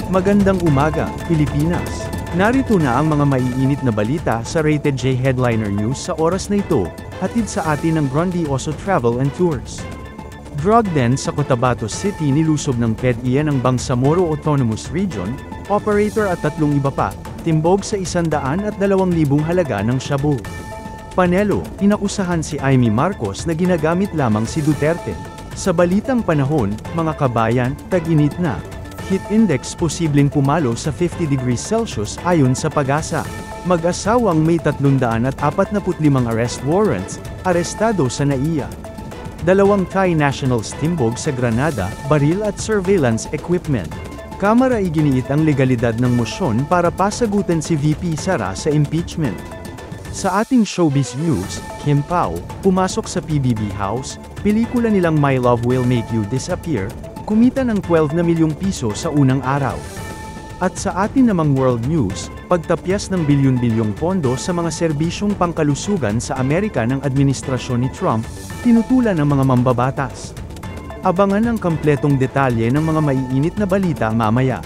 Magandang umaga, Pilipinas! Narito na ang mga maiinit na balita sa Rated J Headliner News sa oras na ito, hatid sa atin ng Grandioso Travel and Tours. Drug den sa Cotabato City nilusob ng PDEA ng Bangsamoro Autonomous Region, operator at 3 iba pa, timbog sa 102,000 halaga ng shabu. Panelo, inakusahan si Amy Marcos na ginagamit lamang si Duterte. Sa balitang panahon, mga kabayan, tag-init na. Heat index posibleng pumalo sa 50 degrees Celsius ayon sa Pag-asa. Mag-asawang may 345 arrest warrants, arestado sa NAIA. 2 Thai nationals timbog sa Granada, baril at surveillance equipment. Kamara iginiit ang legalidad ng mosyon para pasagutan si VP Sara sa impeachment. Sa ating showbiz news, Kim Pao, pumasok sa PBB House, pelikula nilang My Love Will Make You Disappear, kumita ng 12 na milyong piso sa unang araw. At sa atin namang world news, pagtapyas ng bilyon-bilyong pondo sa mga serbisyong pangkalusugan sa Amerika ng administrasyon ni Trump, tinutulan ng mga mambabatas. Abangan ang kompletong detalye ng mga maiinit na balita mamaya.